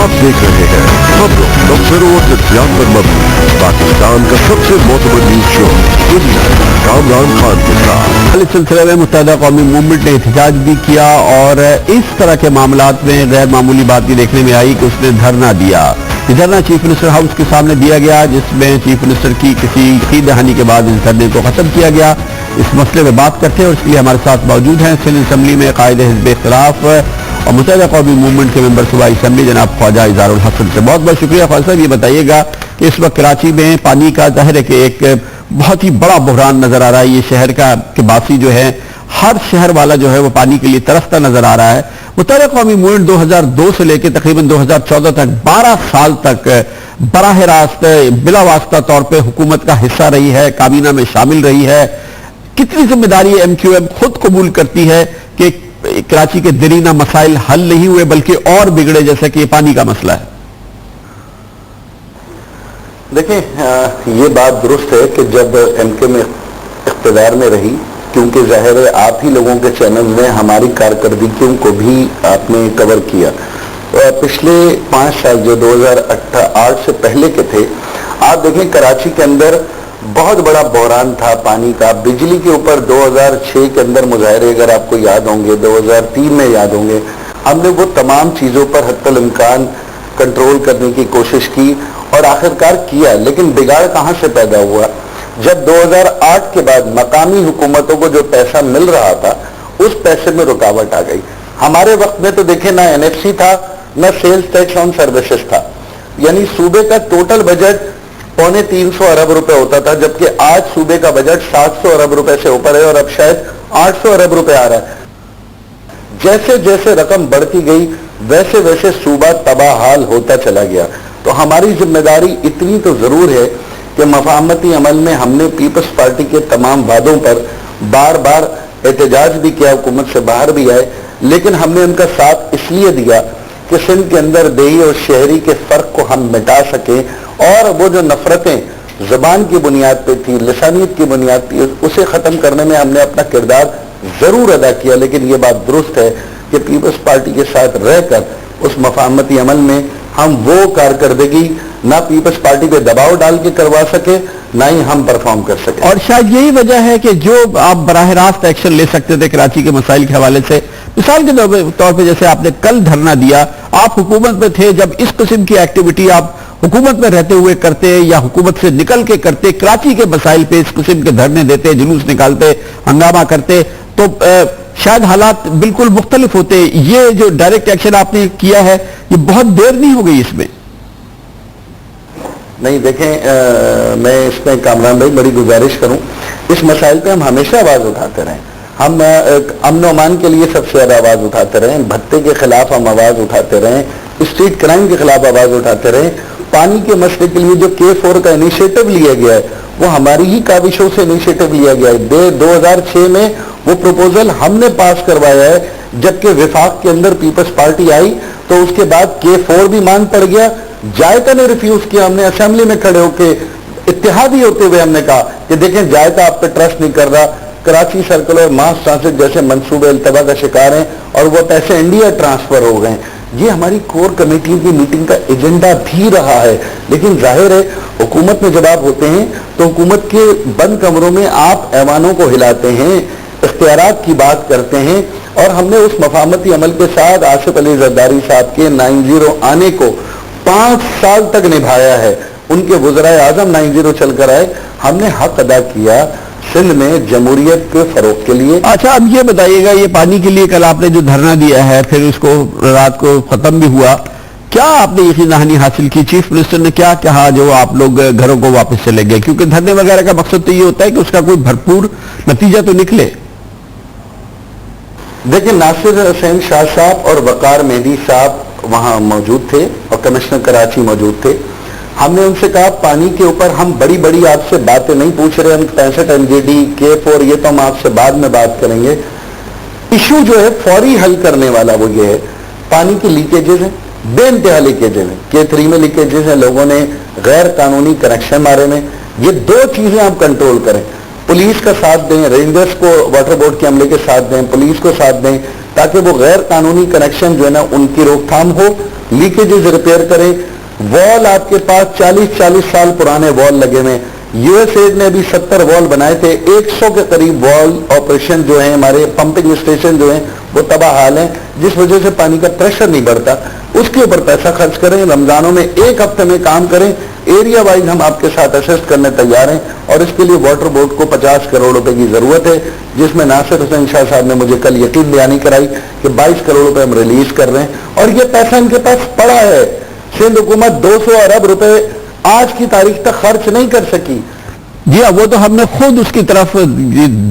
आप देख रहे हैं खबरों तबसरों से ध्यान पर मबनी पाकिस्तान का सबसे मोतबर न्यूज शो दुनिया कामरान खान के साथ। इस सिलसिले में मुत्तहिदा कौमी मूवमेंट ने एहतजाज भी किया और इस तरह के मामलात में गैर मामूली बात ये देखने में आई कि उसने धरना दिया। ये धरना चीफ मिनिस्टर हाउस के सामने दिया गया, जिसमें चीफ मिनिस्टर की किसी की दहानी के बाद इस धरने को खत्म किया गया। इस मसले में बात करते हैं और इसके लिए हमारे साथ मौजूद हैं सिंध असम्बली में कायदे हिज़्ब इख्तिलाफ और मुत्तहिदा कौमी मूवमेंट के मेंबर सूबाई असम्बली जनाब ख्वाजा इज़हारुल हसन से। बहुत बहुत शुक्रिया ख्वाजा साहब। ये बताइएगा कि इस वक्त कराची में पानी का ज़ाहिर है कि एक बहुत ही बड़ा बहरान नजर आ रहा है। ये शहर का के बासी जो है, हर शहर वाला जो है वो पानी के लिए तरसता नजर आ रहा है। मुत्तहिदा कौमी मूवमेंट 2002 से लेकर तकरीबन 2014 तक 12 साल तक बराह रास्त बिला वास्ता तौर पे हुकूमत का हिस्सा रही है, काबीना में शामिल रही है। कितनी जिम्मेदारी MQM खुद कबूल करती है कि कराची के दरीना मसाइल हल नहीं हुए बल्कि और बिगड़े, जैसे कि ये पानी का मसला है? देखें, ये बात दुरुस्त है कि जब MK में इख्तिदार में रही, क्योंकि जाहिर है आप ही लोगों के चैनल में हमारी कारकर्दगियों को भी आपने कवर किया। पिछले 5 साल जो 2008 से पहले के थे, आप देखें कराची के अंदर बहुत बड़ा बहरान था पानी का। बिजली के ऊपर 2006 के अंदर मुजाहरे, अगर आपको याद होंगे, 2003 में याद होंगे, हमने वो तमाम चीज़ों पर हत्तल इम्कान कंट्रोल करने की कोशिश की और आखिरकार किया। लेकिन बिगाड़ कहाँ से पैदा हुआ? जब 2008 के बाद मकामी हुकूमतों को जो पैसा मिल रहा था, उस पैसे में रुकावट आ गई। हमारे वक्त में तो देखें ना NFC था, ना सेल्स टैक्स ऑन सर्विसेज था, यानी सूबे का टोटल बजट 325 अरब रुपए होता था, जबकि आज सूबे का बजट 700 अरब रुपए से ऊपर है और अब शायद 800 अरब रुपए आ रहा है। जैसे जैसे रकम बढ़ती गई वैसे वैसे सूबा तबाहाल होता चला गया। तो हमारी जिम्मेदारी इतनी तो जरूर है कि मफाहमती अमल में हमने पीपल्स पार्टी के तमाम वादों पर बार बार एहतजाज भी किया, हुकूमत से बाहर भी आए, लेकिन हमने उनका साथ इसलिए दिया कि सिंध के अंदर देही और शहरी के फर्क को हम मिटा सकें और वो जो नफरतें ज़बान की बुनियाद पे थी, लिसानियत की बुनियाद पे, उसे ख़त्म करने में हमने अपना किरदार ज़रूर अदा किया। लेकिन ये बात दुरुस्त है कि पीपल्स पार्टी के साथ रहकर उस मफाहमती अमल में हम वो कारकर्दगी ना पीपल्स पार्टी पे दबाव डाल के करवा सके, ना ही हम परफॉर्म कर सके। और शायद यही वजह है कि जो आप बराह रास्त एक्शन ले सकते थे कराची के मसाइल के हवाले से, मिसाल के तौर पे जैसे आपने कल धरना दिया, आप हुकूमत में थे, जब इस किस्म की एक्टिविटी आप हुकूमत में रहते हुए करते या हुकूमत से निकल के करते, कराची के मसाइल पे इस किस्म के धरने देते, जुलूस निकालते, हंगामा करते, तो शायद हालात बिल्कुल मुख्तलिफ होते। ये जो डायरेक्ट एक्शन आपने किया है, ये बहुत देर नहीं हो गई इसमें? नहीं, देखें, मैं इसमें कामरान भाई बड़ी गुजारिश करूं, इस मसाइल पे हम हमेशा आवाज उठाते रहें। हम अमन अमान के लिए सबसे ज्यादा आवाज उठाते रहें, भत्ते के खिलाफ हम आवाज उठाते रहें, स्ट्रीट क्राइम के खिलाफ आवाज उठाते रहें। पानी के मसले के लिए जो K4 का इनिशिएटिव लिया गया है, वो हमारी ही काविशों से इनिशिएटिव लिया गया है। 2006 में वो प्रपोजल हमने पास करवाया है, जबकि विफाक के अंदर पीपल्स पार्टी आई तो उसके बाद K4 भी मांग पड़ गया। जायका ने रिफ्यूज किया। हमने असेंबली में खड़े होकर इत्तेहादी होते हुए हमने कहा कि देखें, जायका आप पे ट्रस्ट नहीं कर रहा, कराची सर्कल और मास ट्रांसिट जैसे मंसूबे अल्तबा का शिकार हैं और वो पैसे इंडिया ट्रांसफर हो गए। ये हमारी कोर कमेटी की मीटिंग का एजेंडा भी रहा है। लेकिन जाहिर है हुकूमत में जब आप होते हैं तो हुकूमत के बंद कमरों में आप ऐवानों को हिलाते हैं, इख्तियारात की बात करते हैं, और हमने उस मफाहमती अमल के साथ आसिफ अली जरदारी साहब के 90 आने को 5 साल तक निभाया है। उनके वज़राए आज़म 90 चलकर आए, हमने हक अदा किया सिंध में जमहूरियत के फरोग के लिए। अच्छा, अब ये बताइएगा, ये पानी के लिए कल आपने जो धरना दिया है, फिर उसको रात को खत्म भी हुआ, क्या आपने यकीन दहानी हासिल की? चीफ मिनिस्टर ने क्या कहा जो आप लोग घरों को वापस चले गए? क्योंकि धरने वगैरह का मकसद तो ये होता है कि उसका कोई भरपूर नतीजा तो निकले। देखिए, नासिर हुसैन शाह साहब और वकार मेहदी साहब वहां मौजूद थे और कमिश्नर कराची मौजूद थे। हमने उनसे कहा, पानी के ऊपर हम बड़ी बड़ी आपसे बातें नहीं पूछ रहे, हम 65 MGD K4 ये तो हम आपसे बाद में बात करेंगे। इशू जो है फौरी हल करने वाला वो ये है, पानी की लीकेजेस हैं, बेइंतहा लीकेजेस हैं, K3 में लीकेजेस हैं, लोगों ने गैर कानूनी कनेक्शन मारे में। ये 2 चीजें आप कंट्रोल करें, पुलिस का साथ दें, रेंजर्स को वाटर बोर्ड के अमले के साथ दें, पुलिस को साथ दें, تاکہ وہ غیر قانونی کنیکشن جو ہے نا ان کی روک تھام ہو, لیکیجز ریپیئر کریں. وال آپ کے پاس 40 سال پرانے وال لگے ہوئے. یو ایس ایڈ نے ابھی 70 وال بنائے تھے, 100 کے قریب وال آپریشن جو ہیں ہمارے پمپنگ اسٹیشن جو ہیں وہ تباہ حال ہیں, جس وجہ سے پانی کا پریشر نہیں بڑھتا. اس کے اوپر پیسہ خرچ کریں, رمضانوں میں 1 ہفتے میں کام کریں. ایریا وائز ہم آپ کے ساتھ اسسٹ کرنے تیار ہیں, اور اس کے لیے واٹر بورڈ کو 50 کروڑ روپے کی ضرورت ہے, جس میں ناصر حسین شاہ صاحب نے مجھے کل یقین دہانی کرائی کہ 22 کروڑ روپے ہم ریلیز کر رہے ہیں, اور یہ پیسہ ان کے پاس پڑا ہے. سندھ حکومت 200 ارب روپے آج کی تاریخ تک خرچ نہیں کر سکی. جی وہ تو ہم نے خود اس کی طرف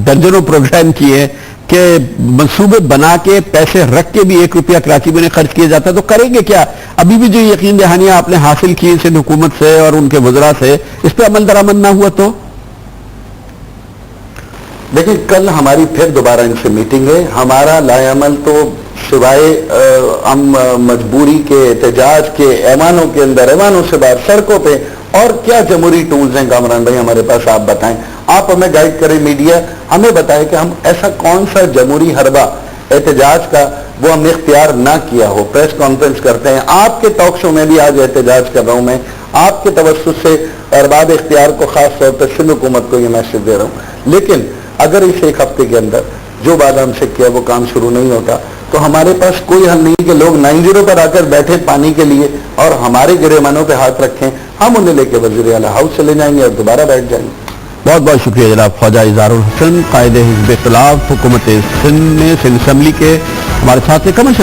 درجنوں پروگرام کیے کہ منصوبے بنا کے پیسے رکھ کے بھی 1 روپیہ کراچی میں خرچ کیا جاتا ہے, تو کریں گے کیا؟ ابھی بھی جو یقین دہانیاں آپ نے حاصل کی سندھ حکومت سے اور ان کے وزراء سے, اس پہ عمل درآمد نہ ہوا تو؟ دیکھیں کل ہماری پھر دوبارہ ان سے میٹنگ ہے. ہمارا لائے عمل تو سوائے ہم مجبوری کے, احتجاج کے, ایوانوں کے اندر, ایوانوں سے باہر سڑکوں پہ اور کیا جمہوری ٹولز ہیں کامران بھائی ہمارے پاس, آپ بتائیں. آپ ہمیں گائیڈ کریں, میڈیا ہمیں بتائے کہ ہم ایسا کون سا جمہوری حربہ احتجاج کا وہ ہم نے اختیار نہ کیا ہو. پریس کانفرنس کرتے ہیں, آپ کے ٹاک شو میں بھی آج احتجاج کر رہا ہوں میں, آپ کے توسط سے ارباب اختیار کو خاص طور پہ سندھ حکومت کو یہ میسج دے رہا ہوں. لیکن اگر اس 1 ہفتے کے اندر جو وعدہ ہم سے کیا وہ کام شروع نہیں ہوتا تو ہمارے پاس کوئی حل نہیں کہ لوگ 90 پر آ کر بیٹھے پانی کے لیے اور ہمارے گریبانوں پہ ہاتھ رکھیں. ہم انہیں لے کے وزیر اعلیٰ ہاؤس چلے جائیں گے اور دوبارہ بیٹھ جائیں گے. بہت بہت شکریہ جناب خواجہ اظہار الحسن, قائد حزب اختلاف حکومت سندھ میں سندھ اسمبلی کے, ہمارے ساتھ کمرشل